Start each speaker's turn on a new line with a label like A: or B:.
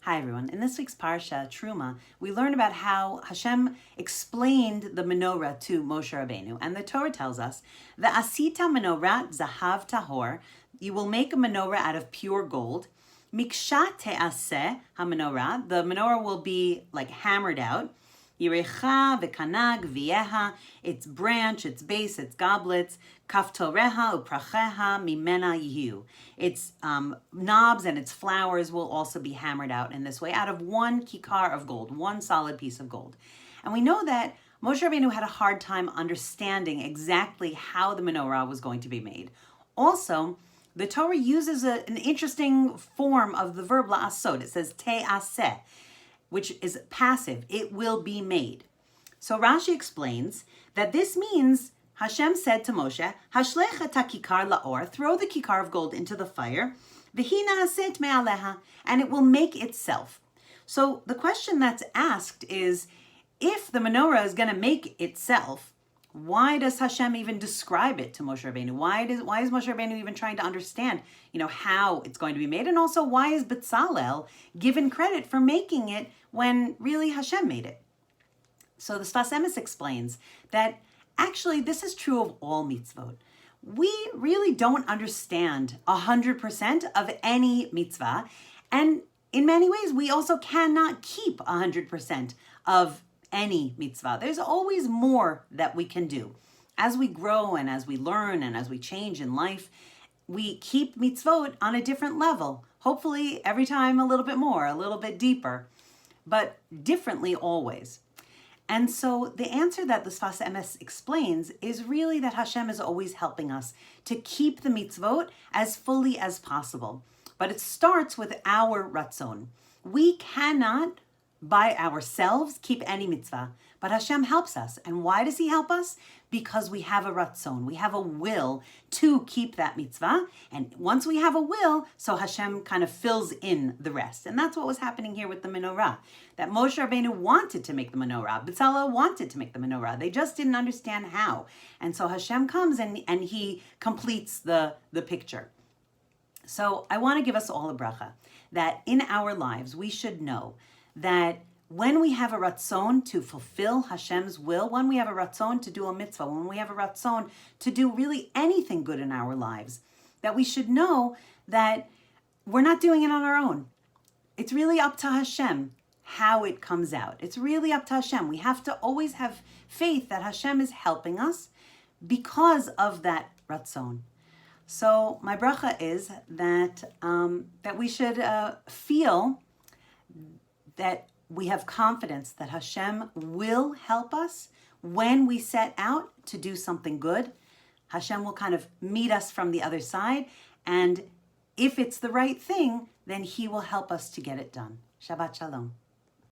A: Hi everyone. In this week's Parsha, Teruma, we learn about how Hashem explained the menorah to Moshe Rabbeinu. And the Torah tells us, the asita menorah zahav tahor, you will make a menorah out of pure gold. Miksha te'aseh ha-menorah, the menorah will be like hammered out. Yirecha v'kanag v'yeha, its branch, its base, its goblets, kaftoreha upracheha mimena yihu. Its knobs and its flowers will also be hammered out in this way, out of one kikar of gold, one solid piece of gold. And we know that Moshe Rabbeinu had a hard time understanding exactly how the menorah was going to be made. Also, the Torah uses an interesting form of the verb la'asod. It says te'aseh, which is passive. It will be made. So Rashi explains that this means Hashem said to Moshe, Hashlech et hakikar la'or, throw the kikar of gold into the fire, v'hi na'aset me'aleha, and it will make itself. So the question that's asked is, if the menorah is going to make itself, why does Hashem even describe it to Moshe Rabbeinu? Why is Moshe Rabbeinu even trying to understand, how it's going to be made? And also, why is Bezalel given credit for making it when really Hashem made it? So the Sfas Emes explains that actually this is true of all mitzvot. We really don't understand 100% of any mitzvah. And in many ways, we also cannot keep 100% of any mitzvah. There's always more that we can do. As we grow and as we learn and as we change in life, we keep mitzvot on a different level. Hopefully every time a little bit more, a little bit deeper, but differently always. And so the answer that the Sfas Emes explains is really that Hashem is always helping us to keep the mitzvot as fully as possible. But it starts with our ratzon. We cannot by ourselves keep any mitzvah, but Hashem helps us. And why does he help us? Because we have a ratzon, we have a will to keep that mitzvah. And once we have a will, so Hashem kind of fills in the rest. And that's what was happening here with the menorah. That Moshe Rabbeinu wanted to make the menorah. Bezalel wanted to make the menorah. They just didn't understand how. And so Hashem comes and he completes the picture. So I want to give us all a bracha that in our lives, we should know that when we have a ratzon to fulfill Hashem's will, when we have a ratzon to do a mitzvah, when we have a ratzon to do really anything good in our lives, that we should know that we're not doing it on our own. It's really up to Hashem how it comes out. It's really up to Hashem. We have to always have faith that Hashem is helping us because of that ratzon. So my bracha is that we should feel that we have confidence that Hashem will help us when we set out to do something good. Hashem will kind of meet us from the other side, and if it's the right thing, then he will help us to get it done. Shabbat Shalom.